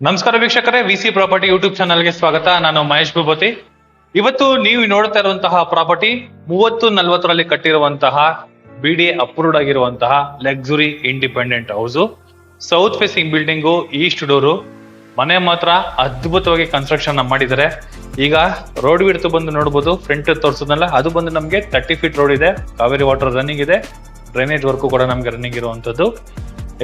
ನಮಸ್ಕಾರ ವೀಕ್ಷಕರೇ, VC property YouTube ಚಾನಲ್ಗೆ ಸ್ವಾಗತ. ನಾನು ಮಹೇಶ್ ಭೂಪತಿ. ಇವತ್ತು ನೀವು ನೋಡ್ತಾ ಇರುವಂತಹ ಪ್ರಾಪರ್ಟಿ 30-40ರಲ್ಲಿ ಕಟ್ಟಿರುವಂತಹ BDA ಅಪ್ರೂವ್ಡ್ ಆಗಿರುವಂತಹ luxury independent house. South facing building, East door. ಮನೆ ಮಾತ್ರ ಅದ್ಭುತವಾಗಿ ಕನ್ಸ್ಟ್ರಕ್ಷನ್ ಮಾಡಿದ್ದಾರೆ. ಈಗ ರೋಡ್ ವಿಡ್ತ್ ಬಂದು ನೋಡಬಹುದು. ಫ್ರಂಟ್ ತೋರಿಸೋದಲ್ಲ, ಅದು ಬಂದು ನಮಗೆ 30 ಫೀಟ್ ರೋಡ್ ಇದೆ. ಕಾವೇರಿ ವಾಟರ್ ರನ್ನಿಂಗ್ ಇದೆ. ಡ್ರೈನೇಜ್ ವರ್ಕ್ ಕೂಡ ನಮ್ಗೆ ರನ್ನಿಂಗ್ ಇರುವಂತದ್ದು.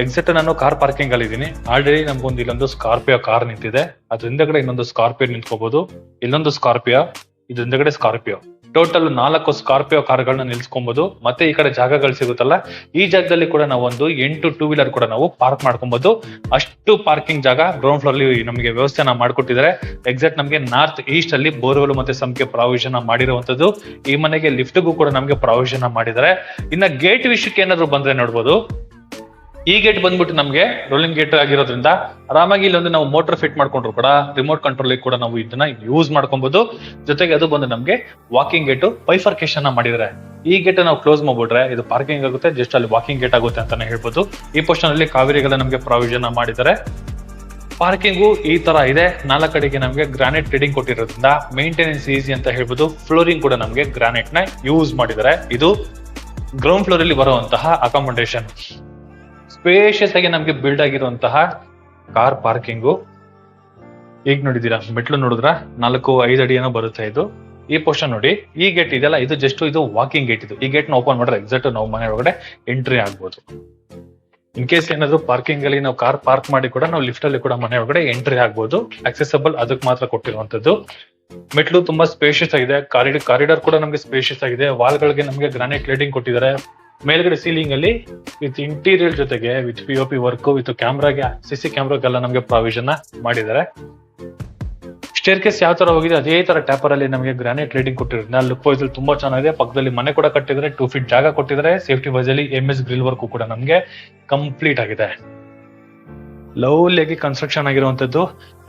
ಎಕ್ಸಾಕ್ಟ್ ನಾನು ಕಾರ್ ಪಾರ್ಕಿಂಗ್ ಅಲ್ಲಿ ಇದ್ದೀನಿ. ಆಲ್ರೆಡಿ ನಮ್ಗೊಂದು ಇಲ್ಲೊಂದು ಸ್ಕಾರ್ಪಿಯೋ ಕಾರ್ ನಿಂತಿದೆ. ಅದ್ರ ಹಿಂದಗಡೆ ಇನ್ನೊಂದು ಸ್ಕಾರ್ಪಿಯೋ ನಿಂತ್ಕೋಬಹುದು. ಇಲ್ಲೊಂದು ಸ್ಕಾರ್ಪಿಯೋ, ಇದ್ರ ಹಿಂದಗಡೆ ಸ್ಕಾರ್ಪಿಯೋ. ಟೋಟಲ್ 4 ಸ್ಕಾರ್ಪಿಯೋ ಕಾರ್ಗಳನ್ನ ನಿಲ್ಸ್ಕೊಬಹುದು. ಮತ್ತೆ ಈ ಕಡೆ ಜಾಗಗಳು ಸಿಗುತ್ತಲ್ಲ, ಈ ಜಾಗದಲ್ಲಿ ಕೂಡ ನಾವು ಒಂದು 8 ಟೂ ವೀಲರ್ ಕೂಡ ನಾವು ಪಾರ್ಕ್ ಮಾಡ್ಕೊಬಹುದು. ಅಷ್ಟು ಪಾರ್ಕಿಂಗ್ ಜಾಗ ಗ್ರೌಂಡ್ ಫ್ಲೋರ್ ಅಲ್ಲಿ ನಮಗೆ ವ್ಯವಸ್ಥೆನ ಮಾಡ್ಕೊಟ್ಟಿದ್ದಾರೆ. ಎಕ್ಸಾಕ್ಟ್ ನಮಗೆ ನಾರ್ತ್ ಈಸ್ಟ್ ಅಲ್ಲಿ ಬೋರ್ವೆಲ್ ಮತ್ತೆ ಸಂಖ್ಯೆ ಪ್ರಾವಿಷನ್ ಮಾಡಿರುವಂತದ್ದು. ಈ ಮನೆಗೆ ಲಿಫ್ಟ್ಗೂ ಕೂಡ ನಮಗೆ ಪ್ರಾವಿಷನ್ ಮಾಡಿದ್ದಾರೆ. ಇನ್ನ ಗೇಟ್ ವಿಷಯಕ್ಕೆ ಏನಾದ್ರು ಬಂದ್ರೆ ನೋಡ್ಬೋದು. ಈ ಗೇಟ್ ಬಂದ್ಬಿಟ್ಟು ನಮಗೆ ರೋಲಿಂಗ್ ಗೇಟ್ ಆಗಿರೋದ್ರಿಂದ ಆರಾಮಾಗಿ ಇಲ್ಲೊಂದು ನಾವು ಮೋಟರ್ ಫಿಟ್ ಮಾಡ್ಕೊಂಡ್ರು ಕೂಡ ರಿಮೋಟ್ ಕಂಟ್ರೋಲ್ ಕೂಡ ನಾವು ಇದನ್ನ ಯೂಸ್ ಮಾಡ್ಕೊಬಹುದು. ಜೊತೆಗೆ ಅದು ಬಂದು ನಮಗೆ ವಾಕಿಂಗ್ ಗೇಟ್ ಬೈಫರ್ಕೇಶನ್ ಮಾಡಿದ್ರೆ, ಈ ಗೇಟ್ ನಾವು ಕ್ಲೋಸ್ ಮಾಡ್ಬಿಟ್ರೆ ಇದು ಪಾರ್ಕಿಂಗ್ ಆಗುತ್ತೆ, ಜಸ್ಟ್ ಅಲ್ಲಿ ವಾಕಿಂಗ್ ಗೇಟ್ ಆಗುತ್ತೆ ಅಂತಾನೆ ಹೇಳ್ಬೋದು. ಈ ಪೋರ್ಷನ್ ಅಲ್ಲಿ ಕಾವೇರಿಗಳ ನಮಗೆ ಪ್ರಾವಿಷನ್ ಮಾಡಿದ್ದಾರೆ. ಪಾರ್ಕಿಂಗು ಈ ತರ ಇದೆ. 4 ಕಡೆಗೆ ನಮಗೆ ಗ್ರಾನೈಟ್ ಕ್ಲೇಡಿಂಗ್ ಕೊಟ್ಟಿರೋದ್ರಿಂದ ಮೇಂಟೆನೆನ್ಸ್ ಈಸಿ ಅಂತ ಹೇಳ್ಬೋದು. ಫ್ಲೋರಿಂಗ್ ಕೂಡ ನಮಗೆ ಗ್ರಾನೈಟ್ ನ ಯೂಸ್ ಮಾಡಿದ್ದಾರೆ. ಇದು ಗ್ರೌಂಡ್ ಫ್ಲೋರ್ ಅಲ್ಲಿ ಬರುವಂತಹ ಅಕಾಮಡೇಷನ್. ಸ್ಪೇಷಿಯಸ್ ಆಗಿ ನಮ್ಗೆ ಬಿಲ್ಡ್ ಆಗಿರುವಂತಹ ಕಾರ್ ಪಾರ್ಕಿಂಗು. ಈಗ ನೋಡಿದೀರಾ, ಮೆಟ್ಲು ನೋಡಿದ್ರ 4-5 ಅಡಿ ಏನೋ ಬರುತ್ತೆ ಇದು. ಈ ಪೋರ್ಷನ್ ನೋಡಿ, ಈ ಗೇಟ್ ಇದೆಯಲ್ಲ, ಇದು ಜಸ್ಟ್ ಇದು ವಾಕಿಂಗ್ ಗೇಟ್. ಇದು ಈ ಗೇಟ್ ನ ಓಪನ್ ಮಾಡಿದ್ರೆ ಎಕ್ಸಾಕ್ಟ್ ನಾವು ಮನೆ ಒಳಗಡೆ ಎಂಟ್ರಿ ಆಗ್ಬೋದು. ಇನ್ ಕೇಸ್ ಏನಾದ್ರು ಪಾರ್ಕಿಂಗ್ ಅಲ್ಲಿ ನಾವು ಕಾರ್ ಪಾರ್ಕ್ ಮಾಡಿ ಕೂಡ ನಾವು ಲಿಫ್ಟ್ ಅಲ್ಲಿ ಕೂಡ ಮನೆ ಒಳಗಡೆ ಎಂಟ್ರಿ ಆಗ್ಬೋದು. ಅಕ್ಸೆಸಬಲ್ ಅದಕ್ಕೆ ಮಾತ್ರ ಕೊಟ್ಟಿರುವಂತದ್ದು. ಮೆಟ್ಲು ತುಂಬಾ ಸ್ಪೇಷಿಯಸ್ ಆಗಿದೆ. ಕಾರಿಡಾರ್ ಕೂಡ ನಮಗೆ ಸ್ಪೇಷಿಯಸ್ ಆಗಿದೆ. ವಾಲ್ಗಳಿಗೆ ನಮಗೆ ಗ್ರಾನೈಟ್ ಕ್ಲೇಡಿಂಗ್ ಕೊಟ್ಟಿದ್ದಾರೆ. ಮೇಲ್ಗಡೆ ಸೀಲಿಂಗ್ ಅಲ್ಲಿ ವಿತ್ ಇಂಟೀರಿಯರ್ ಜೊತೆಗೆ ವಿತ್ POP ವರ್ಕ್ ವಿತ್ ಕ್ಯಾಮ್ರಾಗೆ, CC ಕ್ಯಾಮ್ರಾಗೆಲ್ಲ ನಮಗೆ ಪ್ರಾವಿಷನ್ ಮಾಡಿದ್ದಾರೆ. ಸ್ಟೇರ್ ಕೇಸ್ ಯಾವ ತರ ಹೋಗಿದೆ ಅದೇ ತರ ಟ್ಯಾಪರ್ ಅಲ್ಲಿ ನಮಗೆ ಗ್ರಾನೈಟ್ ಕ್ಲೇಡಿಂಗ್ ಕೊಟ್ಟಿರೋದ್ರಿಂದ ಲುಕ್ ವೈಸ್ ತುಂಬಾ ಚೆನ್ನಾಗಿದೆ. ಪಕ್ಕದಲ್ಲಿ ಮನೆ ಕೂಡ ಕಟ್ಟಿದ್ರೆ 2 ಫೀಟ್ ಜಾಗ ಕೊಟ್ಟಿದ್ದಾರೆ. ಸೇಫ್ಟಿ ವೈಸ್ ಅಲ್ಲಿ MS ಗ್ರಿಲ್ ವರ್ಕ್ ಕೂಡ ನಮಗೆ ಕಂಪ್ಲೀಟ್ ಆಗಿದೆ. ಲವ್ಲಿಯಾಗಿ ಕನ್ಸ್ಟ್ರಕ್ಷನ್ ಆಗಿರುವಂತದ್ದು.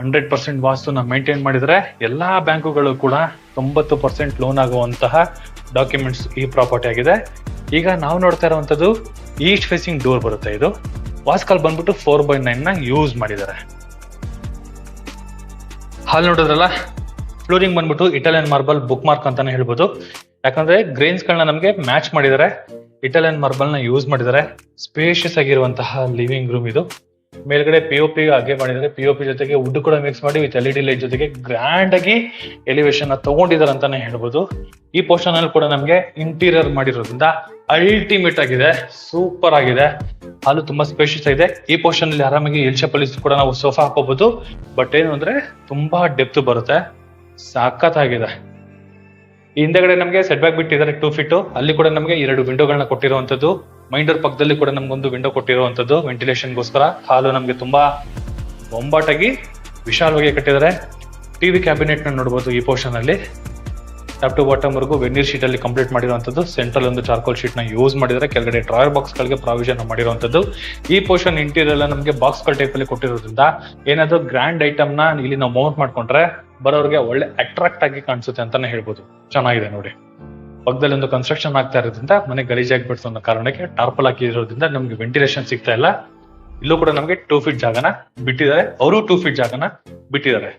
100% ವಾಸ್ತುನ ಮೇಂಟೈನ್ ಮಾಡಿದರೆ ಎಲ್ಲಾ ಬ್ಯಾಂಕುಗಳು ಕೂಡ 90% ಲೋನ್ ಆಗುವಂತಹ ಡಾಕ್ಯುಮೆಂಟ್ಸ್ ಈ ಪ್ರಾಪರ್ಟಿ ಆಗಿದೆ. ಈಗ ನಾವು ನೋಡ್ತಾ ಇರುವಂತದ್ದು ಈಸ್ಟ್ ಫೇಸಿಂಗ್ ಡೋರ್ ಬರುತ್ತೆ. ಇದು ವಾಸ್ಕಾಲ್ ಬಂದ್ಬಿಟ್ಟು 4x9 ನ ಯೂಸ್ ಮಾಡಿದ್ದಾರೆ. ಹಾಲ್ ನೋಡಿದ್ರಲ್ಲ, ಫ್ಲೋರಿಂಗ್ ಬಂದ್ಬಿಟ್ಟು ಇಟಾಲಿಯನ್ ಮಾರ್ಬಲ್ ಬುಕ್ ಮಾರ್ಕ್ ಅಂತಾನೆ ಹೇಳ್ಬೋದು. ಯಾಕಂದ್ರೆ ಗ್ರೇನ್ಸ್ ಗಳನ್ನ ನಮಗೆ ಮ್ಯಾಚ್ ಮಾಡಿದ್ದಾರೆ. ಇಟಾಲಿಯನ್ ಮಾರ್ಬಲ್ ನ ಯೂಸ್ ಮಾಡಿದ್ದಾರೆ. ಸ್ಪೇಷಿಯಸ್ ಆಗಿರುವಂತಹ ಲಿವಿಂಗ್ ರೂಮ್ ಇದು. ಮೇಲ್ಗಡೆ POP ಹಾಗೆ ಮಾಡಿದ್ದಾರೆ. POP ಜೊತೆಗೆ ವುಡ್ ಕೂಡ ಮಿಕ್ಸ್ ಮಾಡಿ ವಿತ್ LED ಲೈಟ್ ಜೊತೆಗೆ ಗ್ರ್ಯಾಂಡ್ ಆಗಿ ಎಲಿವೇಶನ್ ತಗೊಂಡಿದ್ದಾರೆ ಅಂತಾನೆ ಹೇಳ್ಬೋದು. ಈ ಪೋರ್ಷನ್ ಅಲ್ಲಿ ಕೂಡ ನಮಗೆ ಇಂಟೀರಿಯರ್ ಮಾಡಿರೋದ್ರಿಂದ ಅಲ್ಟಿಮೇಟ್ ಆಗಿದೆ, ಸೂಪರ್ ಆಗಿದೆ. ಹಾಲು ತುಂಬಾ ಸ್ಪೇಷಿಯಸ್ ಆಗಿದೆ. ಈ ಪೋರ್ಷನ್ ಅಲ್ಲಿ ಆರಾಮಾಗಿ ಎಲ್ ಶೇಪ್ ಅಲ್ಲಿ ಕೂಡ ನಾವು ಸೋಫಾ ಹಾಕೋಬಹುದು. ಬಟ್ ಏನು ಅಂದ್ರೆ ತುಂಬಾ ಡೆಪ್ತ್ ಬರುತ್ತೆ, ಸಖತ್ತಾಗಿದೆ. ಈ ಹಿಂದೆಗಡೆ ನಮಗೆ ಸೆಟ್ ಬ್ಯಾಕ್ ಬಿಟ್ಟಿದ್ದಾರೆ 2 ಫೀಟ್. ಅಲ್ಲಿ ಕೂಡ ನಮಗೆ 2 ವಿಂಡೋಗಳನ್ನ ಕೊಟ್ಟಿರುವಂತದ್ದು. ಮೈಂಡೋರ್ ಪಕ್ಕದಲ್ಲಿ ಕೂಡ ನಮ್ಗೊಂದು ವಿಂಡೋ ಕೊಟ್ಟಿರುವಂತದ್ದು ವೆಂಟಿಲೇಷನ್ಗೋಸ್ಕರ. ಹಾಲು ನಮಗೆ ತುಂಬಾ ಬೊಂಬಾಟಾಗಿ ವಿಶಾಲವಾಗಿ ಕಟ್ಟಿದ್ದಾರೆ. TV ಕ್ಯಾಬಿನೆಟ್ ನ ನೋಡಬಹುದು. ಈ ಪೋರ್ಷನ್ ಅಲ್ಲಿ ಟಾಪ್ ಟು ಬಾಟಮ್ ವರೆಗೂ ವೆನೀರ್ ಶೀಟ್ ಅಲ್ಲಿ ಕಂಪ್ಲೀಟ್ ಮಾಡಿರುವಂತದ್ದು. ಸೆಂಟ್ರಲ್ ಒಂದು ಚಾರ್ಕೋಲ್ ಶೀಟ್ ನ ಯೂಸ್ ಮಾಡಿದರೆ. ಕೆಳಗಡೆ ಡ್ರಾಯರ್ ಬಾಕ್ಸ್ ಗಳಿಗೆ ಪ್ರಾವಿಷನ್ ಮಾಡಿರುವಂತದ್ದು. ಈ ಪೋರ್ಷನ್ ಇಂಟೀರಿಯರ್ ನಮಗೆ ಬಾಕ್ಸ್ ಗಳ ಟೈಪ್ ಅಲ್ಲಿ ಕೊಟ್ಟಿರೋದ್ರಿಂದ ಏನಾದ್ರು ಗ್ರ್ಯಾಂಡ್ ಐಟಮ್ ನ ಇಲ್ಲಿ ನಾವು ಮೌಂಟ್ ಮಾಡ್ಕೊಂಡ್ರೆ ಬರೋರಿಗೆ ಒಳ್ಳೆ ಅಟ್ರಾಕ್ಟ್ ಆಗಿ ಕಾಣಿಸುತ್ತೆ ಅಂತಾನೆ ಹೇಳ್ಬೋದು. ಚೆನ್ನಾಗಿದೆ ನೋಡಿ. ಪಕ್ಕದಲ್ಲಿ ಒಂದು ಕನ್ಸ್ಟ್ರಕ್ಷನ್ ಆಗ್ತಾ ಇರೋದ್ರಿಂದ ಮನೆ ಗಲೀಜಾಗ್ಬಿಡ್ತು ಅನ್ನೋ ಕಾರಣಕ್ಕೆ ಟಾರ್ಪಲ್ ಹಾಕಿರೋದ್ರಿಂದ ನಮ್ಗೆ ವೆಂಟಿಲೇಷನ್ ಸಿಗ್ತಾ ಇಲ್ಲ. ಇಲ್ಲೂ ಕೂಡ ನಮಗೆ 2 ಫೀಟ್ ಜಾಗನ ಬಿಟ್ಟಿದ್ದಾರೆ. ಅವರು 2 ಫೀಟ್ ಜಾಗನ ಬಿಟ್ಟಿದ್ದಾರೆ.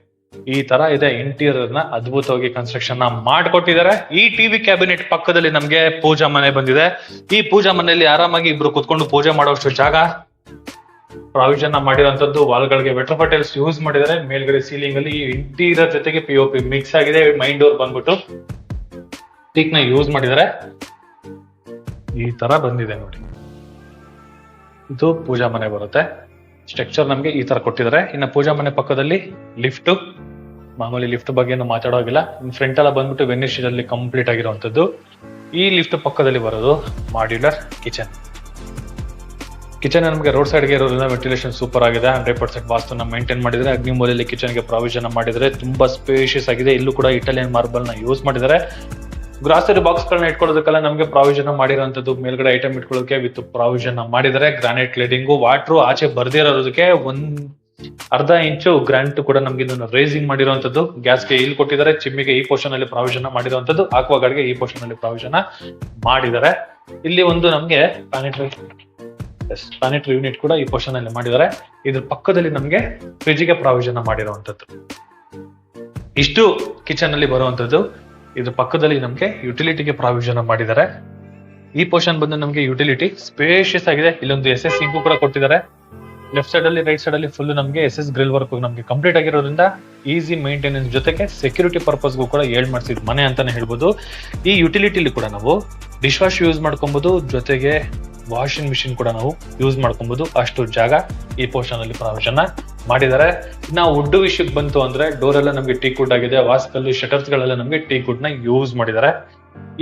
ಈ ತರ ಇದೆ. ಇಂಟೀರಿಯರ್ ನ ಅದ್ಭುತವಾಗಿ ಕನ್ಸ್ಟ್ರಕ್ಷನ್ ಮಾಡ್ಕೊಟ್ಟಿದ್ದಾರೆ. ಈ TV ಕ್ಯಾಬಿನೆಟ್ ಪಕ್ಕದಲ್ಲಿ ನಮ್ಗೆ ಪೂಜಾ ಮನೆ ಬಂದಿದೆ. ಈ ಪೂಜಾ ಮನೆಯಲ್ಲಿ ಆರಾಮಾಗಿ ಇಬ್ರು ಕುತ್ಕೊಂಡು ಪೂಜೆ ಮಾಡೋಷ್ಟು ಜಾಗ ಪ್ರಾವಿಷನ್ ಮಾಡಿರುವಂತದ್ದು. ವಾಲ್ಗಳಿಗೆ ವೆಟ್ರೋಫಾ ಟೈಲ್ಸ್ ಯೂಸ್ ಮಾಡಿದ್ದಾರೆ. ಮೇಲ್ಗಡೆ ಸೀಲಿಂಗ್ ಅಲ್ಲಿ ಇಂಟೀರಿಯರ್ ಜೊತೆಗೆ POP ಮಿಕ್ಸ್ ಆಗಿದೆ. ಮೈನ್ ಡೋರ್ ಬಂದ್ಬಿಟ್ಟು ಟೀಕ್ ನ ಯೂಸ್ ಮಾಡಿದ್ದಾರೆ. ಈ ತರ ಬಂದಿದೆ ನೋಡಿ. ಇದು ಪೂಜಾ ಮನೆ ಬರುತ್ತೆ. ಸ್ಟ್ರಕ್ಚರ್ ನಮ್ಗೆ ಈ ತರ ಕೊಟ್ಟಿದ್ದಾರೆ. ಇನ್ನು ಪೂಜಾ ಮನೆ ಪಕ್ಕದಲ್ಲಿ ಲಿಫ್ಟ್. ಮಾಮೂಲಿ ಲಿಫ್ಟ್ ಬಗ್ಗೆ ಏನು ಮಾತಾಡೋಗಿಲ್ಲ. ಫ್ರಂಟ್ ಎಲ್ಲ ಬಂದ್ಬಿಟ್ಟು ವೆನಿರ್ ಶೀಟ್ ಅಲ್ಲಿ ಕಂಪ್ಲೀಟ್ ಆಗಿರುವಂತದ್ದು. ಈ ಲಿಫ್ಟ್ ಪಕ್ಕದಲ್ಲಿ ಬರೋದು ಮಾಡ್ಯುಲರ್ ಕಿಚನ್. ಕಿಚನ್ ನಮಗೆ ರೋಡ್ ಸೈಡ್ಗೆ ಇರೋದ್ರಿಂದ ವೆಂಟಿಲೇಷನ್ ಸೂಪರ್ ಆಗಿದೆ. 100% ವಾಸ್ತುನ ಮೇಂಟೈನ್ ಮಾಡಿದ್ರೆ. ಅಗ್ನಿ ಮೂಲೆಯಲ್ಲಿ ಕಿಚನ್ಗೆ ಪ್ರಾವಿಷನ್ ಮಾಡಿದ್ರೆ. ತುಂಬಾ ಸ್ಪೇಷಿಯಸ್ ಆಗಿದೆ. ಇಲ್ಲೂ ಕೂಡ ಇಟಾಲಿಯನ್ ಮಾರ್ಬಲ್ ನ ಯೂಸ್ ಮಾಡಿದ್ದಾರೆ. ಗ್ರಾಸರಿ ಬಾಕ್ಸ್ ಗಳನ್ನ ಇಟ್ಕೊಳ್ಳೋದಕ್ಕೆಲ್ಲ ನಮಗೆ ಪ್ರಾವಿಷನ್ ಮಾಡಿರುವಂತದ್ದು. ಮೇಲ್ಗಡೆ ಐಟಮ್ ಇಟ್ಕೊಳ್ಳೋಕೆ ವಿತ್ ಪ್ರಾವಿಷನ್ ಮಾಡಿದ್ದಾರೆ. ಗ್ರಾನೈಟ್ ಕ್ಲೇಡಿಂಗು. ವಾಟರ್ ಆಚೆ ಬರ್ದಿರೋದಕ್ಕೆ 1/2 ಇಂಚು ಗ್ರಾಂಟ್ ಕೂಡ ನಮ್ಗೆ ಇದನ್ನು ರೇಸಿಂಗ್ ಮಾಡಿರುವಂತದ್ದು. ಗ್ಯಾಸ್ಗೆ ಇಲ್ಲಿ ಕೊಟ್ಟಿದ್ದಾರೆ. ಚಿಮ್ಮಿಗೆ ಈ ಪೋರ್ಷನ್ ಅಲ್ಲಿ ಪ್ರಾವಿಷನ್ ಮಾಡಿರುವಂತದ್ದು. ಆಕ್ವಾ ಗಾರ್ಡ್ಗೆ ಈ ಪೋರ್ಷನ್ ಅಲ್ಲಿ ಪ್ರಾವಿಷನ್ ಮಾಡಿದ್ದಾರೆ. ಇಲ್ಲಿ ಒಂದು ನಮ್ಗೆ ಸ್ಯಾನಿಟರಿ ಯೂನಿಟ್ ಕೂಡ ಈ ಪೋರ್ಷನ್ ಅಲ್ಲಿ ಮಾಡಿದ್ದಾರೆ. ಇದ್ರ ಪಕ್ಕದಲ್ಲಿ ನಮ್ಗೆ ಫ್ರಿಜ್ ಗೆ ಪ್ರಾವಿಷನ್ ಮಾಡಿರುವಂತದ್ದು. ಇಷ್ಟು ಕಿಚನ್ ಅಲ್ಲಿ ಬರುವಂತದ್ದು. ಇದ್ರ ಪಕ್ಕದಲ್ಲಿ ನಮ್ಗೆ ಯುಟಿಲಿಟಿಗೆ ಪ್ರಾವಿಷನ್ ಮಾಡಿದ್ದಾರೆ. ಈ ಪೋರ್ಷನ್ ಬಂದು ನಮ್ಗೆ ಯುಟಿಲಿಟಿ ಸ್ಪೇಷಿಯಸ್ ಆಗಿದೆ. ಇಲ್ಲೊಂದು ಎಸ್ ಎಸ್ ಸಿಂಕ್ ಕೂಡ ಕೊಟ್ಟಿದ್ದಾರೆ. ಲೆಫ್ಟ್ ಸೈಡ್ ಅಲ್ಲಿ ರೈಟ್ ಸೈಡ್ ಅಲ್ಲಿ ಫುಲ್ ನಮ್ಗೆ ಎಸ್ ಎಸ್ ಗ್ರಿಲ್ ವರ್ಕ್ ನಮ್ಗೆ ಕಂಪ್ಲೀಟ್ ಆಗಿರೋದ್ರಿಂದ ಈಸಿ ಮೇಂಟೆನೆನ್ಸ್ ಜೊತೆಗೆ ಸೆಕ್ಯೂರಿಟಿ ಪರ್ಪಸ್ಗೂ ಕೂಡ ಮಾಡ್ಸಿದ್ ಮನೆ ಅಂತಾನೆ ಹೇಳ್ಬೋದು. ಈ ಯುಟಿಲಿಟಿಲಿ ಕೂಡ ನಾವು ಡಿಶ್ ವಾಶ್ ಯೂಸ್ ಮಾಡ್ಕೊಬಹುದು, ಜೊತೆಗೆ ವಾಷಿಂಗ್ ಮಿಷಿನ್ ಕೂಡ ನಾವು ಯೂಸ್ ಮಾಡ್ಕೊಬಹುದು. ಅಷ್ಟು ಜಾಗ ಈ ಪೋರ್ಷನ್ ಅಲ್ಲಿ ಪ್ರಾವಿಷನ್ ಮಾಡಿದ್ದಾರೆ. ನಾವು ವುಡ್ ವಿಷಯಕ್ಕೆ ಬಂತು ಅಂದ್ರೆ ಡೋರ್ ಎಲ್ಲ ನಮ್ಗೆ ಟೀಕ್ ವುಡ್ ಆಗಿದೆ. ವಾಸ್ಕಲ್ಲಿ ಶಟರ್ಸ್ ಗಳೆಲ್ಲ ನಮ್ಗೆ ಟೀಕ್ ವುಡ್ ನ ಯೂಸ್ ಮಾಡಿದ್ದಾರೆ.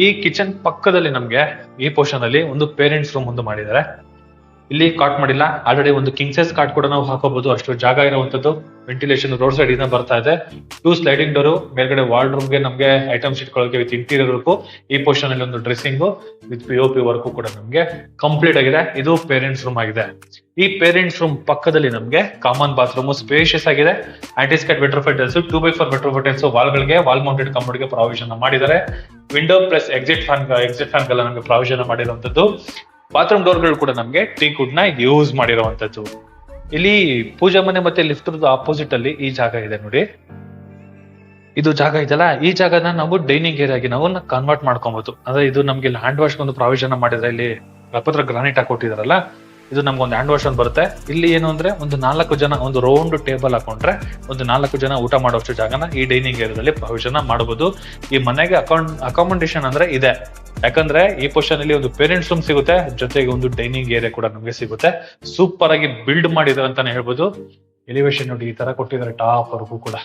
ಈ ಕಿಚನ್ ಪಕ್ಕದಲ್ಲಿ ನಮ್ಗೆ ಈ ಪೋರ್ಷನ್ ಅಲ್ಲಿ ಒಂದು ಪೇರೆಂಟ್ಸ್ ರೂಮ್ ಒಂದು ಮಾಡಿದ್ದಾರೆ. ಇಲ್ಲಿ ಕಾಟ್ ಮಾಡಿಲ್ಲ, ಆಲ್ರೆಡಿ ಒಂದು ಕಿಂಗ್ ಸೈಜ್ ಕಾಟ್ ಕೂಡ ನಾವು ಹಾಕೋಬಹುದು. ಅಷ್ಟು ಜಾಗ ಇರುವಂತದ್ದು. ವೆಂಟಿಲೇಷನ್ ರೋಡ್ ಸೈಡ್ ಇಂದ ಬರ್ತಾ ಇದೆ. 2 ಸ್ಲೈಡಿಂಗ್ ಡೋರ್, ಮೇಲ್ಗಡೆ ವಾಲ್ ರೂಮ್ ಗೆ ನಮ್ಗೆ ಐಟಮ್ಸ್ ಇಟ್ಕೊಳ್ಳೋಕೆ ವಿತ್ ಇಂಟೀರಿಯರ್ ವರ್ಕ್. ಈ ಪೋರ್ಷನ್ ಅಲ್ಲಿ ಒಂದು ಡ್ರೆಸ್ಸಿಂಗ್ ವಿತ್ POP ವರ್ಕ್ ಕೂಡ ನಮ್ಗೆ ಕಂಪ್ಲೀಟ್ ಆಗಿದೆ. ಇದು ಪೇರೆಂಟ್ಸ್ ರೂಮ್ ಆಗಿದೆ. ಈ ಪೇರೆಂಟ್ಸ್ ರೂಮ್ ಪಕ್ಕದಲ್ಲಿ ನಮ್ಗೆ ಕಾಮನ್ ಬಾತ್ರೂಮ್ ಸ್ಪೇಷಿಯಸ್ ಆಗಿದೆ. Antiskid vitrified tiles, 2x4 vitrified tiles ವಾಲ್ಗಳಿಗೆ, ವಾಲ್ ಮೌಂಟೆಡ್ ಕಮೋಡ್ ಗೆ ಪ್ರಾವಿಷನ್ ಮಾಡಿದ್ದಾರೆ. ವಿಂಡೋ ಪ್ಲಸ್ ಎಕ್ಸಿಟ್ ಫ್ಯಾನ್ ಗೆಲ್ಲ ನಮ್ಗೆ ಪ್ರಾವಿಷನ್ ಮಾಡಿರುವಂತದ್ದು. ಬಾತ್ರೂಮ್ ಡೋರ್ ಗಳು ಕೂಡ ನಮ್ಗೆ ಟೀಕ್ ವುಡ್ ನ ಯೂಸ್ ಮಾಡಿರುವಂತದ್ದು. ಇಲ್ಲಿ ಪೂಜಾ ಮನೆ ಮತ್ತೆ ಲಿಫ್ಟ್ ಆಪೋಸಿಟ್ ಅಲ್ಲಿ ಈ ಜಾಗ ಇದೆ ನೋಡಿ. ಇದು ಜಾಗ ಇದೆಯಲ್ಲ, ಈ ಜಾಗನ ನಾವು ಡೈನಿಂಗ್ ಏರಿಯಾಗಿ ನಾವು ಕನ್ವರ್ಟ್ ಮಾಡ್ಕೊಬಹುದು. ಅಂದ್ರೆ ಇದು ನಮ್ಗೆ ಇಲ್ಲಿ ಹ್ಯಾಂಡ್ ವಾಶ್ ಒಂದು ಪ್ರಾವಿಷನ್ ಮಾಡಿದ್ರೆ, ಇಲ್ಲಿ ರಪತ್ರ ಗ್ರಾನೈಟ್ ಹಾಕೊಟ್ಟಿದಾರಲ್ಲ, ಇದು ನಮ್ಗೆ ಒಂದು ಹ್ಯಾಂಡ್ ವಾಶ್ ಅಂತ ಬರುತ್ತೆ. ಇಲ್ಲಿ ಏನು ಅಂದ್ರೆ ಒಂದು 4 ಜನ ಒಂದು ರೌಂಡ್ ಟೇಬಲ್ ಹಾಕೊಂಡ್ರೆ ಒಂದು 4 ಜನ ಊಟ ಮಾಡೋಷ್ಟು ಜಾಗನ ಈ ಡೈನಿಂಗ್ ಏರಿಯಾದಲ್ಲಿ ಪ್ರಾವಿಷನ್ ಮಾಡಬಹುದು. ಈ ಮನೆಗೆ ಅಕಾಮಡೇಷನ್ ಅಂದ್ರೆ ಇದೆ. ಯಾಕಂದ್ರೆ ಈ ಪೋರ್ಷನ್ ಅಲ್ಲಿ ಒಂದು ಪೇರೆಂಟ್ಸ್ ರೂಮ್ ಸಿಗುತ್ತೆ, ಜೊತೆಗೆ ಒಂದು ಡೈನಿಂಗ್ ಏರಿಯಾ ಕೂಡ ನಮ್ಗೆ ಸಿಗುತ್ತೆ. ಸೂಪರ್ ಆಗಿ ಬಿಲ್ಡ್ ಮಾಡಿದಾರೆ ಅಂತಾನೆ ಹೇಳ್ಬೋದು. ಎಲಿವೇಶನ್ ನೋಡಿ ಈ ತರ ಕೊಟ್ಟಿದ್ದಾರೆ, ಟಾಪ್ ವರ್ಗೂ ಕೂಡ.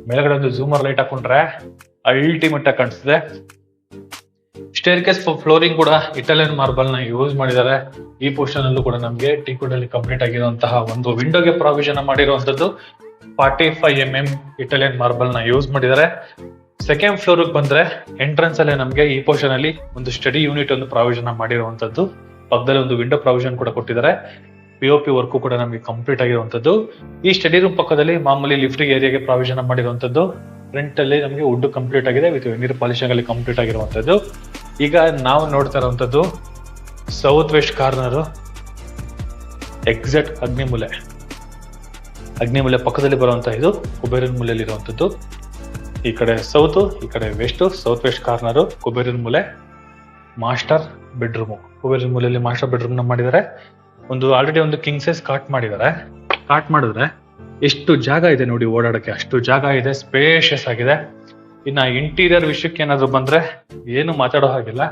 ಮೇಲ್ಗಡೆ ಒಂದು ಝೂಮರ್ ಲೈಟ್ ಹಾಕೊಂಡ್ರೆ ಅಲ್ಟಿಮೇಟ್ ಆಗಿ ಕಾಣಿಸ್ತಿದೆ. ಸ್ಟೇರ್ ಕೇಸ್ ಫ್ಲೋರಿಂಗ್ ಕೂಡ ಇಟಾಲಿಯನ್ ಮಾರ್ಬಲ್ ನ ಯೂಸ್ ಮಾಡಿದ್ದಾರೆ. ಈ ಪೋರ್ಷನ್ ಅಲ್ಲೂ ಕೂಡ ನಮ್ಗೆ ಟೀಕ್ ವುಡ್ ಅಲ್ಲಿ ಕಂಪ್ಲೀಟ್ ಆಗಿರುವಂತಹ ಒಂದು ವಿಂಡೋಗೆ ಪ್ರಾವಿಷನ್ ಮಾಡಿರುವಂತದ್ದು. 45mm ಇಟಾಲಿಯನ್ ಮಾರ್ಬಲ್ ನ ಯೂಸ್ ಮಾಡಿದ್ದಾರೆ. ಸೆಕೆಂಡ್ ಫ್ಲೋರ್ ಬಂದ್ರೆ ಎಂಟ್ರೆನ್ಸ್ ಅಲ್ಲೇ ನಮ್ಗೆ ಈ ಪೋರ್ಷನ್ ಅಲ್ಲಿ ಒಂದು ಸ್ಟಡಿ ಯೂನಿಟ್ ಒಂದು ಪ್ರಾವಿಷನ್ ಮಾಡಿರುವಂತದ್ದು. ಪಕ್ಕದಲ್ಲಿ ಒಂದು ವಿಂಡೋ ಪ್ರಾವಿಷನ್ ಕೂಡ ಕೊಟ್ಟಿದ್ದಾರೆ. POP ವರ್ಕ್ ಕೂಡ ನಮ್ಗೆ ಕಂಪ್ಲೀಟ್ ಆಗಿರುವಂತದ್ದು. ಈ ಸ್ಟಡಿ ರೂಮ್ ಪಕ್ಕದಲ್ಲಿ ಮಾಮೂಲಿ ಲಿಫ್ಟಿಂಗ್ ಏರಿಯಾಗೆ ಪ್ರಾವಿಷನ್ ಮಾಡಿರುವಂತದ್ದು. ಫ್ರಂಟ್ ಅಲ್ಲಿ ನಮ್ಗೆ ವುಡ್ ಕಂಪ್ಲೀಟ್ ಆಗಿದೆ ವಿತ್ ವೆನೀರ್ ಪಾಲಿಶಿಂಗ್ ಅಲ್ಲಿ ಕಂಪ್ಲೀಟ್ ಆಗಿರುವಂತದ್ದು. ಈಗ ನಾವು ನೋಡ್ತಾ ಇರುವಂತದ್ದು ಸೌತ್ ವೆಸ್ಟ್ ಕಾರ್ನರ್, ಎಕ್ಸಾಕ್ಟ್ ಅಗ್ನಿಮೂಲೆ ಪಕ್ಕದಲ್ಲಿ ಬರುವಂತಹ ಇದು ಕುಬೇರನ್ ಮೂಲೆಯಲ್ಲಿ ಇರುವಂತದ್ದು. ಈ ಕಡೆ ಸೌತ್, ಈ ಕಡೆ ವೆಸ್ಟ್. ಸೌತ್ ವೆಸ್ಟ್ ಕಾರ್ನರ್, ಕುಬೇರನ್ ಮೂಲೆ, ಮಾಸ್ಟರ್ ಬೆಡ್ರೂಮ್. ಕುಬೇರನ್ ಮೂಲೆಯಲ್ಲಿ ಮಾಸ್ಟರ್ ಬೆಡ್ರೂಮ್ ನ ಮಾಡಿದ್ದಾರೆ. ಆಲ್ರೆಡಿ ಒಂದು ಕಿಂಗ್ ಸೈಜ್ ಕಾಟ್ ಮಾಡಿದ್ದಾರೆ. ಕಾಟ್ ಮಾಡಿದ್ರೆ ಎಷ್ಟು ಜಾಗ ಇದೆ ನೋಡಿ ಓಡಾಡಕ್ಕೆ, ಅಷ್ಟು ಜಾಗ ಇದೆ. ಸ್ಪೇಷಿಯಸ್ ಆಗಿದೆ. ಇನ್ನ ಇಂಟೀರಿಯರ್ ವಿಷಯಕ್ಕೆ ಏನಾದ್ರು ಬಂದ್ರೆ ಏನು ಮಾತಾಡೋ ಹಾಗಿಲ್ಲ.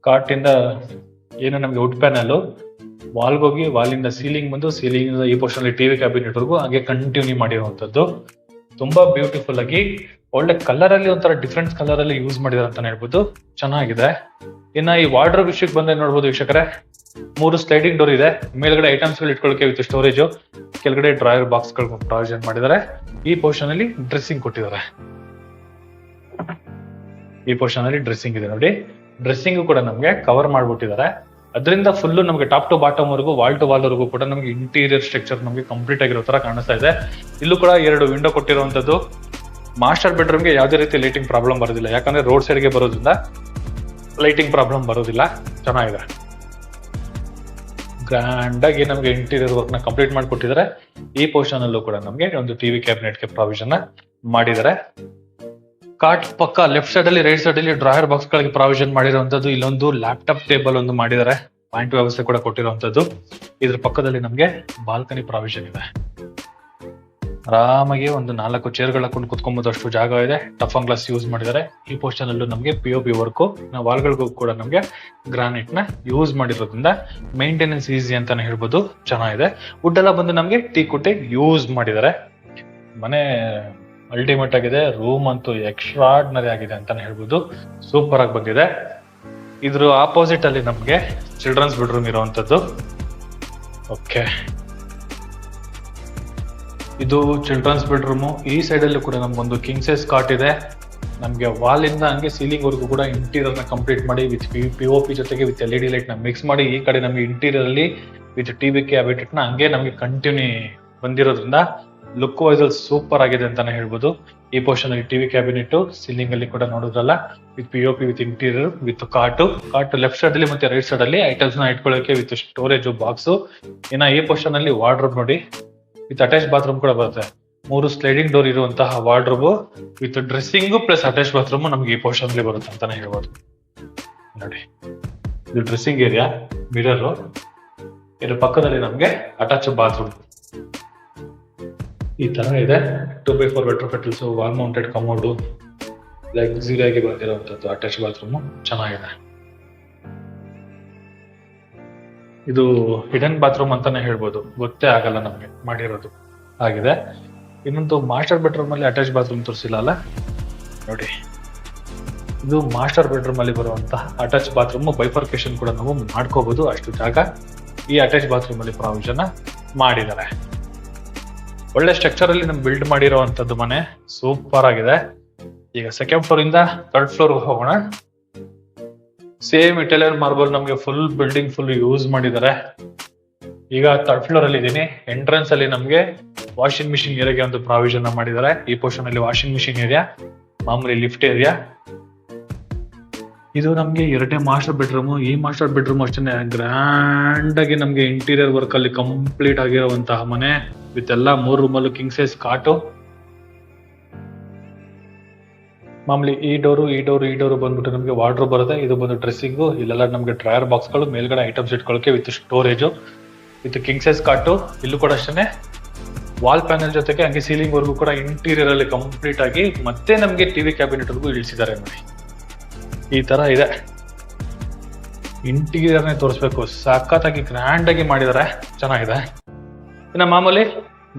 ಕಾಟಿಂದ ಏನು ನಮ್ಗೆ ವುಡ್ ಪ್ಯಾನಲ್ ವಾಲ್ಗೋಗಿ, ವಾಲಿಂದ ಸೀಲಿಂಗ್ ಬಂದು, ಸೀಲಿಂಗ್ ಈ ಪೋರ್ಷನ್ ಅಲ್ಲಿ TV ಕ್ಯಾಬಿನೆಟ್ ವರ್ಗೂ ಹಾಗೆ ಕಂಟಿನ್ಯೂ ಮಾಡಿರುವಂತದ್ದು. ತುಂಬಾ ಬ್ಯೂಟಿಫುಲ್ ಆಗಿ ಒಳ್ಳೆ ಕಲರ್ ಅಲ್ಲಿ ಒಂಥರ ಡಿಫ್ರೆಂಟ್ ಕಲರ್ ಅಲ್ಲಿ ಯೂಸ್ ಮಾಡಿದಾರೆ ಅಂತಾನೆ ಹೇಳ್ಬೋದು. ಚೆನ್ನಾಗಿದೆ. ಇನ್ನ ಈ ವಾರ್ಡ್ರೋಬ್ ವಿಷಯಕ್ಕೆ ಬಂದ್ರೆ ನೋಡ್ಬೋದು ವೀಕ್ಷಕರೇ, 3 ಸ್ಲೈಡಿಂಗ್ ಡೋರ್ ಇದೆ. ಮೇಲ್ಗಡೆ ಐಟಮ್ಸ್ ಗಳು ಇಟ್ಕೊಳ್ಳೋಕೆ ವಿತ್ ಸ್ಟೋರೇಜ್, ಕೆಳಗಡೆ ಡ್ರಾಯರ್ ಬಾಕ್ಸ್ ಗಳು ಪ್ರಾವಿಷನ್ ಮಾಡಿದ್ದಾರೆ. ಈ ಪೋರ್ಷನ್ ಅಲ್ಲಿ ಡ್ರೆಸ್ಸಿಂಗ್ ಕೊಟ್ಟಿದ್ದಾರೆ. ಈ ಪೋರ್ಷನ್ ಅಲ್ಲಿ ಡ್ರೆಸ್ಸಿಂಗ್ ಇದೆ ನೋಡಿ. ಡ್ರೆಸ್ಸಿಂಗ್ ಕೂಡ ನಮ್ಗೆ ಕವರ್ ಮಾಡ್ಬಿಟ್ಟಿದ್ದಾರೆ. ಅದರಿಂದ ಫುಲ್ ನಮ್ಗೆ ಟಾಪ್ ಟು ಬಾಟಮ್ ವರ್ಗೂ, ವಾಲ್ ಟು ವಾಲ್ ವರ್ಗೂ ಕೂಡ ನಮ್ಗೆ ಇಂಟೀರಿಯರ್ ಸ್ಟ್ರಕ್ಚರ್ ನಮ್ಗೆ ಕಂಪ್ಲೀಟ್ ಆಗಿರೋ ತರ ಕಾಣಿಸ್ತಾ ಇದೆ. ಇಲ್ಲೂ ಕೂಡ 2 ವಿಂಡೋ ಕೊಟ್ಟಿರುವಂತದ್ದು. ಮಾಸ್ಟರ್ ಬೆಡ್ರೂಮ್ಗೆ ಯಾವುದೇ ರೀತಿ ಲೈಟಿಂಗ್ ಪ್ರಾಬ್ಲಮ್ ಬರೋದಿಲ್ಲ, ಯಾಕಂದ್ರೆ ರೋಡ್ ಸೈಡ್ಗೆ ಬರೋದ್ರಿಂದ ಲೈಟಿಂಗ್ ಪ್ರಾಬ್ಲಮ್ ಬರೋದಿಲ್ಲ. ಚೆನ್ನಾಗಿದೆ. ಗ್ರ್ಯಾಂಡ್ ಆಗಿ ನಮ್ಗೆ ಇಂಟೀರಿಯರ್ ವರ್ಕ್ ನ ಕಂಪ್ಲೀಟ್ ಮಾಡಿಕೊಟ್ಟಿದ್ದಾರೆ. ಈ ಪೋರ್ಷನ್ ಅಲ್ಲೂ ಕೂಡ ನಮ್ಗೆ ಒಂದು TV ಕ್ಯಾಬಿನೆಟ್ ಗೆ ಪ್ರಾವಿಷನ್ ಮಾಡಿದ್ದಾರೆ. ಕಾಟ್ ಪಕ್ಕ ಲೆಫ್ಟ್ ಸೈಡ್ ಅಲ್ಲಿ ರೈಟ್ ಸೈಡ್ ಅಲ್ಲಿ ಡ್ರಾಯರ್ ಬಾಕ್ಸ್ ಗಳಿಗೆ ಪ್ರಾವಿಷನ್ ಮಾಡಿರುವಂತದ್ದು. ಇಲ್ಲೊಂದು ಲ್ಯಾಪ್ಟಾಪ್ ಟೇಬಲ್ ಒಂದು ಮಾಡಿದ್ದಾರೆ. ಪಾಯಿಂಟ್ ವ್ಯವಸ್ಥೆ ಕೂಡ ಕೊಟ್ಟಿರುವಂತದ್ದು. ಇದ್ರ ಪಕ್ಕದಲ್ಲಿ ನಮ್ಗೆ ಬಾಲ್ಕನಿ ಪ್ರಾವಿಷನ್ ಇದೆ. ಆರಾಮಾಗಿ ಒಂದು 4 ಚೇರ್ಗಳ ಹಾಕೊಂಡು ಕುತ್ಕೊಂಬೋದು, ಅಷ್ಟು ಜಾಗ ಇದೆ. ಟಫ್ ಅಂಡ್ ಗ್ಲಾಸ್ ಯೂಸ್ ಮಾಡಿದ್ದಾರೆ. ಈ ಪೋರ್ಷನ್ ಅಲ್ಲೂ ನಮ್ಗೆ POP ವರ್ಕ್, ವಾಲ್ಗಳಿಗೂ ಕೂಡ ನಮ್ಗೆ ಗ್ರಾನೈಟ್ ನ ಯೂಸ್ ಮಾಡಿರೋದ್ರಿಂದ ಮೇಂಟೆನೆನ್ಸ್ ಈಸಿ ಅಂತಾನೆ ಹೇಳ್ಬೋದು. ಚೆನ್ನಾಗಿದೆ. ವುಡ್ ಎಲ್ಲ ಬಂದು ನಮ್ಗೆ ಟೀಕ್ ವುಡ್ ಯೂಸ್ ಮಾಡಿದ್ದಾರೆ. ಮನೆ ಅಲ್ಟಿಮೇಟ್ ಆಗಿದೆ. ರೂಮ್ ಅಂತೂ ಎಕ್ಸ್ಟ್ರಾರ್ಡಿನರಿ ಆಗಿದೆ ಅಂತಾನೆ ಹೇಳ್ಬೋದು. ಸೂಪರ್ ಆಗಿ ಬಂದಿದೆ. ಇದ್ರ ಆಪೋಸಿಟ್ ಅಲ್ಲಿ ನಮ್ಗೆ ಚಿಲ್ಡ್ರನ್ಸ್ ಬೆಡ್ರೂಮ್ ಇರುವಂತದ್ದು. ಓಕೆ, ಇದು ಚಿಲ್ಡ್ರನ್ಸ್ ಬೆಡ್ರೂಮ್. ಈ ಸೈಡ್ ಅಲ್ಲಿ ಕೂಡ ನಮ್ಗೊಂದು ಕಿಂಗ್ ಸೈಜ್ ಕಾಟ್ ಇದೆ. ನಮ್ಗೆ ವಾಲ್ ಇಂದ ಹಂಗೆ ಸೀಲಿಂಗ್ ವರ್ಗೂ ಕೂಡ ಇಂಟೀರಿಯರ್ ನ ಕಂಪ್ಲೀಟ್ ಮಾಡಿ ವಿತ್ POP ಜೊತೆಗೆ ವಿತ್ LED ಲೈಟ್ ನ ಮಿಕ್ಸ್ ಮಾಡಿ, ಈ ಕಡೆ ನಮ್ಗೆ ಇಂಟೀರಿಯರ್ ಅಲ್ಲಿ ವಿತ್ TV ಕ್ಯಾಬಿನೆಟ್ ನ ಹಂಗೆ ನಮ್ಗೆ ಕಂಟಿನ್ಯೂ ಬಂದಿರೋದ್ರಿಂದ ಲುಕ್ ವೈಸ್ ಅಲ್ಲಿ ಸೂಪರ್ ಆಗಿದೆ ಅಂತಾನೆ ಹೇಳ್ಬೋದು. ಈ ಪೋರ್ಷನ್ ಅಲ್ಲಿ ಟಿವಿ ಕ್ಯಾಬಿನೆಟ್, ಸೀಲಿಂಗ್ ಅಲ್ಲಿ ಕೂಡ ನೋಡೋದ್ರಲ್ಲ with POP with interior with cot left side ಅಲ್ಲಿ ಮತ್ತೆ ರೈಟ್ ಸೈಡ್ ಅಲ್ಲಿ ಐಟಮ್ಸ್ ನ ಇಟ್ಕೊಳ್ಳೋಕೆ ವಿತ್ ಸ್ಟೋರೇಜ್ ಬಾಕ್ಸ್. ಇನ್ನ ಈ ಪೋರ್ಷನ್ ಅಲ್ಲಿ ವಾರ್ಡ್ರೋಬ್ ನೋಡಿ ವಿತ್ ಅಟ್ಯಾಚ್ ಬಾತ್ರೂಮ್ ಕೂಡ ಬರುತ್ತೆ. 3 ಸ್ಲೈಡಿಂಗ್ ಡೋರ್ ಇರುವಂತಹ wardrobe with dressing plus attach bathroom ನಮ್ಗೆ ಈ ಪೋರ್ಷನ್ ಅಲ್ಲಿ ಬರುತ್ತೆ ಅಂತಾನೆ ಹೇಳ್ಬೋದು. ನೋಡಿ ಇದು ಡ್ರೆಸ್ಸಿಂಗ್ ಏರಿಯಾ, ಮಿರರ್, ಇದ್ರ ಪಕ್ಕದಲ್ಲಿ ನಮ್ಗೆ ಅಟ್ಯಾಚ್ ಬಾತ್ರೂಮ್ ಈ ತರ ಇದೆ. 2x4 ವೆಟ್ರೋ ಪೆಟಲ್ಸ್, ವಾಲ್ ಮೌಂಟೆಡ್ ಕಮೋಡು, ಲಕ್ಸುರಿ ಆಗಿ ಬಂದಿರುವಂತದ್ದು ಅಟ್ಯಾಚ್ ಬಾತ್ರೂಮ್ ಚೆನ್ನಾಗಿದೆ. ಇದು ಹಿಡನ್ ಬಾತ್ರೂಮ್ ಅಂತಾನೆ ಹೇಳ್ಬೋದು, ಗೊತ್ತೇ ಆಗಲ್ಲ ನಮ್ಗೆ ಮಾಡಿರೋದು ಆಗಿದೆ. ಇನ್ನೊಂದು ಮಾಸ್ಟರ್ ಬೆಡ್ರೂಮ್ ಅಲ್ಲಿ ಅಟ್ಯಾಚ್ ಬಾತ್ರೂಮ್ ತೋರಿಸಿಲ್ಲ ಅಲ್ಲ, ನೋಡಿ ಇದು ಮಾಸ್ಟರ್ ಬೆಡ್ರೂಮ್ ಅಲ್ಲಿ ಬರುವಂತಹ ಅಟ್ಯಾಚ್ ಬಾತ್ರೂಮ್. ಬೈಫರ್ಕೇಶನ್ ಕೂಡ ನಾವು ಮಾಡ್ಕೋಬಹುದು, ಅಷ್ಟು ಜಾಗ ಈ ಅಟ್ಯಾಚ್ ಬಾತ್ರೂಮ್ ಅಲ್ಲಿ ಪ್ರಾವಿಷನ್ ಮಾಡಿದ್ದಾರೆ. ಒಳ್ಳೆ ಸ್ಟ್ರಕ್ಚರ್ ಅಲ್ಲಿ ನಮ್ ಬಿಲ್ಡ್ ಮಾಡಿರುವಂತದ್ದು ಮನೆ, ಸೂಪರ್ ಆಗಿದೆ. ಈಗ ಸೆಕೆಂಡ್ ಫ್ಲೋರ್ ಇಂದ ಥರ್ಡ್ ಫ್ಲೋರ್ ಹೋಗೋಣ. ಸೇಮ್ ಇಟಾಲಿಯನ್ ಮಾರ್ಬಲ್ ನಮ್ಗೆ ಫುಲ್ ಬಿಲ್ಡಿಂಗ್ ಫುಲ್ ಯೂಸ್ ಮಾಡಿದ್ದಾರೆ. ಈಗ ಥರ್ಡ್ ಫ್ಲೋರ್ ಅಲ್ಲಿ ಇದೀನಿ. ಎಂಟ್ರೆನ್ಸ್ ಅಲ್ಲಿ ನಮ್ಗೆ ವಾಷಿಂಗ್ ಮಿಷಿನ್ ಏರಿಯಾಗೆ ಒಂದು ಪ್ರಾವಿಷನ್ ಮಾಡಿದ್ದಾರೆ. ಈ ಪೋರ್ಷನ್ ಅಲ್ಲಿ ವಾಷಿಂಗ್ ಮಿಷಿನ್ ಏರಿಯಾ, ಮಾಮೂಲಿ ಲಿಫ್ಟ್ ಏರಿಯಾ. ಇದು ನಮ್ಗೆ 2ನೇ ಮಾಸ್ಟರ್ ಬೆಡ್ರೂಮ್. ಈ ಮಾಸ್ಟರ್ ಬೆಡ್ರೂಮ್ ಅಷ್ಟೇ ಗ್ರ್ಯಾಂಡ್ ಆಗಿ ನಮ್ಗೆ ಇಂಟೀರಿಯರ್ ವರ್ಕ್ ಅಲ್ಲಿ ಕಂಪ್ಲೀಟ್ ಆಗಿರುವಂತಹ ಮನೆ ವಿತ್ ಎಲ್ಲ 3 ರೂಮಲ್ಲೂ ಕಿಂಗ್ ಸೈಜ್ ಕಾಟು. ಮಾಮೂಲಿ ಈ ಡೋರು ಬಂದ್ಬಿಟ್ಟು ನಮ್ಗೆ ವಾರ್ಡ್ರೋಬ್ ಬರುತ್ತೆ. ಇದು ಬಂದು ಡ್ರೆಸ್ಸಿಂಗ್, ಇಲ್ಲೆಲ್ಲ ನಮ್ಗೆ ಡ್ರಯರ್ ಬಾಕ್ಸ್ ಗಳು, ಮೇಲ್ಗಡೆ ಐಟಮ್ಸ್ ಇಟ್ಕೊಳ್ಳೋಕೆ with storage with king size cot. ಇಲ್ಲೂ ಕೂಡ ಅಷ್ಟೇ ವಾಲ್ ಪ್ಯಾನಲ್ ಜೊತೆಗೆ ಹಂಗೆ ಸೀಲಿಂಗ್ ವರ್ಗೂ ಕೂಡ ಇಂಟೀರಿಯರ್ ಅಲ್ಲಿ ಕಂಪ್ಲೀಟ್ ಆಗಿ ಮತ್ತೆ ನಮ್ಗೆ ಟಿವಿ ಕ್ಯಾಬಿನೆಟ್ ವರ್ಗೂ ಇಳಿಸಿದ್ದಾರೆ ನೋಡಿ. ಈ ತರ ಇದೆ. ಇಂಟೀರಿಯರ್ನೇ ತೋರಿಸ್ಬೇಕು, ಸಖತ್ತಾಗಿ ಗ್ರ್ಯಾಂಡ್ ಆಗಿ ಮಾಡಿದ್ದಾರೆ, ಚೆನ್ನಾಗಿದೆ. ಇನ್ನು ಮಾಮೂಲಿ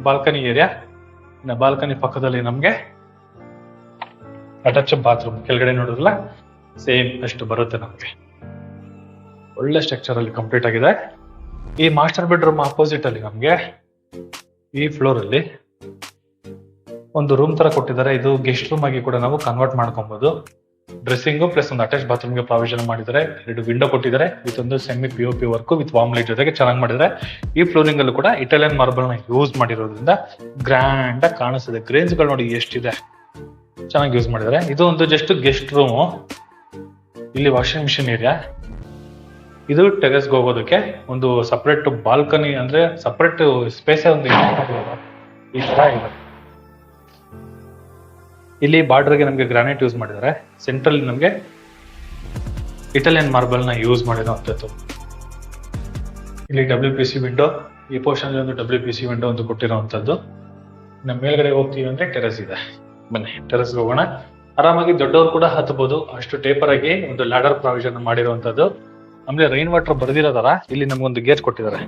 ಬಾಲ್ಕನಿ ಏರಿಯಾ. ಇನ್ನು ಬಾಲ್ಕನಿ ಪಕ್ಕದಲ್ಲಿ ನಮ್ಗೆ ಅಟ್ಯಾಚ್ ಬಾತ್ರೂಮ್, ಕೆಳಗಡೆ ನೋಡಿದ್ರಲ್ಲ ಸೇಮ್ ಅಷ್ಟು ಬರುತ್ತೆ ನಮ್ಗೆ. ಒಳ್ಳೆ ಸ್ಟ್ರಕ್ಚರ್ ಅಲ್ಲಿ ಕಂಪ್ಲೀಟ್ ಆಗಿದೆ. ಈ ಮಾಸ್ಟರ್ ಬೆಡ್ರೂಮ್ ಅಪೋಸಿಟ್ ಅಲ್ಲಿ ನಮ್ಗೆ ಈ ಫ್ಲೋರ್ ಅಲ್ಲಿ ಒಂದು ರೂಮ್ ತರ ಕೊಟ್ಟಿದ್ದಾರೆ. ಇದು ಗೆಸ್ಟ್ ರೂಮ್ ಆಗಿ ಕೂಡ ನಾವು ಕನ್ವರ್ಟ್ ಮಾಡ್ಕೊಬಹುದು. ಡ್ರೆಸ್ಸಿಂಗ್ ಪ್ಲಸ್ ಒಂದು ಅಟ್ಯಾಚ್ ಬಾತ್ರೂಮ್ಗೆ ಪ್ರಾವಿಷನ್ ಮಾಡಿದ್ದಾರೆ. 2 ವಿಂಡೋ ಕೊಟ್ಟಿದ್ದಾರೆ ವಿತ್ ಒಂದು semi POP work with warm light ಜೊತೆಗೆ ಚೆನ್ನಾಗಿ ಮಾಡಿದ್ದಾರೆ. ಈ ಫ್ಲೋರಿಂಗ್ ಅಲ್ಲೂ ಕೂಡ ಇಟಾಲಿಯನ್ ಮಾರ್ಬಲ್ ನ ಯೂಸ್ ಮಾಡಿರೋದ್ರಿಂದ ಗ್ರ್ಯಾಂಡ್ ಆಗಿ ಕಾಣಿಸ್ತದೆ. ಗ್ರೇನ್ಸ್ ಗಳು ನೋಡಿ ಎಷ್ಟಿದೆ, ಚೆನ್ನಾಗಿ ಯೂಸ್ ಮಾಡಿದ್ದಾರೆ. ಇದು ಒಂದು ಜಸ್ಟ್ ಗೆಸ್ಟ್ ರೂಮ್. ಇಲ್ಲಿ ವಾಷಿಂಗ್ ಮಿಷಿನ್ ಏರಿಯಾ. ಇದು ಟೆರೆಸ್ಗೆ ಹೋಗೋದಕ್ಕೆ ಒಂದು ಸಪರೇಟ್ ಬಾಲ್ಕನಿ, ಅಂದ್ರೆ ಸಪರೇಟ್ ಸ್ಪೇಸ್ ಒಂದು ಈ ತರ ಇದೆ. ಇಲ್ಲಿ ಬಾರ್ಡರ್ಗೆ ನಮ್ಗೆ ಗ್ರಾನೈಟ್ ಯೂಸ್ ಮಾಡಿದ್ದಾರೆ. ಸೆಂಟ್ರಲ್ ನಮ್ಗೆ ಇಟಾಲಿಯನ್ ಮಾರ್ಬಲ್ ನ ಯೂಸ್ ಮಾಡಿರುವಂತದ್ದು. ಇಲ್ಲಿ WPC ವಿಂಡೋ, ಈ ಪೋರ್ಷನ್ ಒಂದು WPC ವಿಂಡೋ ಒಂದು ಕೊಟ್ಟಿರುವಂತದ್ದು. ನಮ್ಮ ಮೇಲ್ಗಡೆ ಹೋಗ್ತೀವಿ ಅಂದ್ರೆ ಟೆರೆಸ್ ಇದೆ. ಬನ್ನಿ ಟೆರೆಸ್ಗೆ ಹೋಗೋಣ. ಆರಾಮಾಗಿ ದೊಡ್ಡವರು ಕೂಡ ಹತ್ತಬಹುದು, ಅಷ್ಟು ಟೇಪರ್ ಆಗಿ ಒಂದು ಲ್ಯಾಡರ್ ಪ್ರಾವಿಷನ್ ಮಾಡಿರುವಂತದ್ದು. ಆಮೇಲೆ ರೈನ್ ವಾಟರ್ ಬರ್ದಿರೋದಾರ ಇಲ್ಲಿ ನಮ್ಗೊಂದು ಗೇಟ್ ಕೊಟ್ಟಿದ್ದಾರೆ.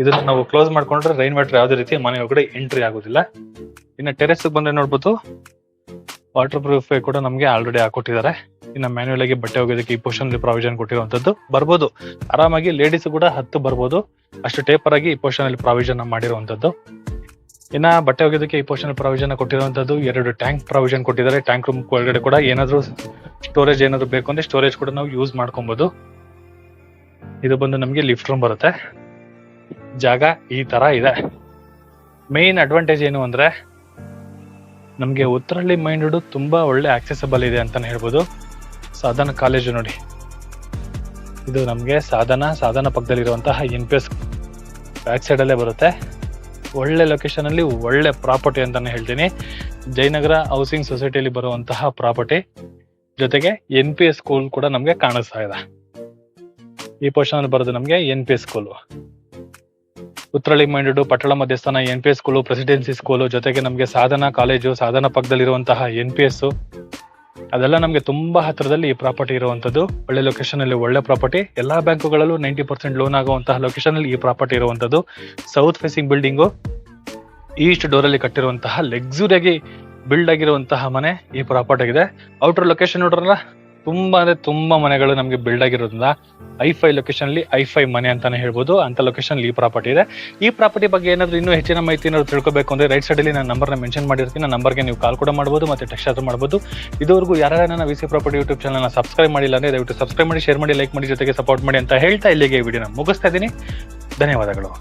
ಇದನ್ನ ನಾವು ಕ್ಲೋಸ್ ಮಾಡ್ಕೊಂಡ್ರೆ ರೈನ್ ವಾಟರ್ ಯಾವುದೇ ರೀತಿ ಮನೆ ಒಳಗಡೆ ಎಂಟ್ರಿ ಆಗೋದಿಲ್ಲ. ಇನ್ನು ಟೆರೆಸ್ ಬಂದ್ರೆ ನೋಡ್ಬೋದು ವಾಟರ್ ಪ್ರೂಫ್ ಕೂಡ ನಮ್ಗೆ ಆಲ್ರೆಡಿ ಹಾಕೊಟ್ಟಿದ್ದಾರೆ. ಇನ್ನು ಮ್ಯಾನ್ಯುಯಲ್ ಆಗಿ ಬಟ್ಟೆ ಹೋಗೋದಕ್ಕೆ ಈ ಪೋರ್ಷನ್ ಪ್ರಾವಿಷನ್ ಕೊಟ್ಟಿರುವಂತದ್ದು. ಬರ್ಬೋದು ಆರಾಮಾಗಿ, ಲೇಡೀಸ್ ಕೂಡ ಹತ್ತು ಬರ್ಬೋದು, ಅಷ್ಟು ಟೇಪರ್ ಆಗಿ ಈ ಪೋರ್ಷನ್ ಅಲ್ಲಿ ಪ್ರಾವಿಷನ್ ಮಾಡಿರುವಂತದ್ದು. ಇನ್ನ ಬಟ್ಟೆ ಒಗೆಯೋದಕ್ಕೆ ಈ ಪೋರ್ಷನ್ ಪ್ರಾವಿಷನ್ ಕೊಟ್ಟಿರುವಂತದ್ದು. 2 ಟ್ಯಾಂಕ್ ಪ್ರಾವಿಷನ್ ಕೊಟ್ಟಿದ್ದಾರೆ. ಟ್ಯಾಂಕ್ ರೂಮ್ ಒಳಗಡೆ ಕೂಡ ಏನಾದ್ರು ಸ್ಟೋರೇಜ್ ಏನಾದ್ರು ಬೇಕು ಅಂದ್ರೆ ಸ್ಟೋರೇಜ್ ಕೂಡ ನಾವು ಯೂಸ್ ಮಾಡ್ಕೊಬಹುದು. ಇದು ಬಂದು ನಮ್ಗೆ ಲಿಫ್ಟ್ ರೂಮ್ ಬರುತ್ತೆ. ಜಾಗ ಈ ತರ ಇದೆ. ಮೇನ್ ಅಡ್ವಾಂಟೇಜ್ ಏನು ಅಂದ್ರೆ ನಮ್ಗೆ ಉತ್ತರಹಳ್ಳಿ ಮೈನ್ ರೋಡ್ ತುಂಬಾ ಒಳ್ಳೆ ಆಕ್ಸೆಸಬಲ್ ಇದೆ ಅಂತಾನೆ ಹೇಳ್ಬೋದು. ಸಾಧನ ಕಾಲೇಜು ನೋಡಿ, ಇದು ನಮ್ಗೆ ಸಾಧನ ಪಕ್ಕದಲ್ಲಿರುವಂತಹ NPS ಬ್ಯಾಕ್ ಸೈಡ್ ಅಲ್ಲೇ ಬರುತ್ತೆ. ಒಳ್ಳೆ ಲೊಕೇಶನ್ ಅಲ್ಲಿ ಒಳ್ಳೆ ಪ್ರಾಪರ್ಟಿ ಅಂತಾನೆ ಹೇಳ್ತೀನಿ. ಜಯನಗರ ಹೌಸಿಂಗ್ ಸೊಸೈಟಿಯಲ್ಲಿ ಬರುವಂತಹ ಪ್ರಾಪರ್ಟಿ ಜೊತೆಗೆ NPS ಸ್ಕೂಲ್ ಕೂಡ ನಮ್ಗೆ ಕಾಣಿಸ್ತಾ ಇದೆ. ಈ ಪೋರ್ಷನ್ ಅಲ್ಲಿ ಬರೋದು ನಮ್ಗೆ NPS ಸ್ಕೂಲ್. ಉತ್ತರಹಳ್ಳಿ ಮೈಂಡ್ ಪಟ್ಟಣ ಮಧ್ಯಸ್ಥಾನ NPS ಸ್ಕೂಲು, ಪ್ರೆಸಿಡೆನ್ಸಿ ಸ್ಕೂಲು, ಜೊತೆಗೆ ನಮ್ಗೆ ಸಾಧನ ಕಾಲೇಜು, ಸಾಧನ ಪಕ್ಕದಲ್ಲಿರುವಂತಹ NPS, ಅದೆಲ್ಲ ನಮ್ಗೆ ತುಂಬಾ ಹತ್ತಿರದಲ್ಲಿ ಈ ಪ್ರಾಪರ್ಟಿ ಇರುವಂತದ್ದು. ಒಳ್ಳೆ ಲೊಕೇಶನ್ ಅಲ್ಲಿ ಒಳ್ಳೆ ಪ್ರಾಪರ್ಟಿ. ಎಲ್ಲಾ ಬ್ಯಾಂಕುಗಳಲ್ಲೂ 90% ಲೋನ್ ಆಗುವಂತಹ ಲೊಕೇಶನ್ ಅಲ್ಲಿ ಈ ಪ್ರಾಪರ್ಟಿ ಇರುವಂತದ್ದು. South facing building, East door ಅಲ್ಲಿ ಕಟ್ಟಿರುವಂತಹ ಲಕ್ಸುರಿಯಾಗಿ ಬಿಲ್ಡ್ ಆಗಿರುವಂತಹ ಮನೆ ಈ ಪ್ರಾಪರ್ಟಿ ಆಗಿದೆ. ಔಟರ್ ಲೊಕೇಶನ್ ನೋಡ್ರಲ್ಲ, ತುಂಬಾ ಅಂದ್ರೆ ತುಂಬಾ ಮನೆಗಳು ನಮ್ಗೆ ಬಿಲ್ಡ್ ಆಗಿರೋದ್ರಿಂದ ಐಫೈ ಲೊಕೇಶನ್ ಅಲ್ಲಿ ಐಫೈ ಮನೆ ಅಂತಾನೆ ಹೇಳ್ಬೋದು. ಅಂತ ಲೊಕೇಶನ್ ಈ ಪ್ರಾಪರ್ಟಿ ಇದೆ. ಈ ಪ್ರಾಪರ್ಟಿ ಬಗ್ಗೆ ಏನಾದ್ರು ಇನ್ನೂ ಹೆಚ್ಚಿನ ಮಾಹಿತಿ ಏನಾದ್ರು ತಿಳ್ಕೊಬೇಕು ಅಂದ್ರೆ ರೈಟ್ ಸೈಡ್ ಅಲ್ಲಿ ನಾನು ನಂಬರ್ನ ಮೆನ್ಷನ್ ಮಾಡಿರ್ತೀನಿ. ಆ ನಂಬರ್ಗೆ ನೀವು ಕಾಲ್ ಕೂಡ ಮಾಡಬಹುದು, ಮತ್ತೆ ಟೆಕ್ಸ್ಟ್ ಆದ್ರೂ ಮಾಡಬಹುದು. ಇದುವರೆಗೂ ಯಾರು ನನ್ನ VC ಪ್ರಾಪರ್ಟಿ ಯೂಟ್ಯೂಬ್ ಚಾನಲ್ನ ಸಬ್ಸ್ಕ್ರೈಬ್ ಮಾಡಿಲ್ಲ ಅಂದ್ರೆ ದಯವಿಟ್ಟು ಸಬ್ಸ್ಕ್ರೈಬ್ ಮಾಡಿ, ಶೇರ್ ಮಾಡಿ, ಲೈಕ್ ಮಾಡಿ, ಜೊತೆಗೆ ಸಪೋರ್ಟ್ ಮಾಡಿ ಅಂತ ಹೇಳ್ತಾ ಇಲ್ಲಿಗೆ ಈ ವಿಡಿಯೋನ ಮುಗಿಸ್ತಾ ಇದ್ದೀನಿ. ಧನ್ಯವಾದಗಳು.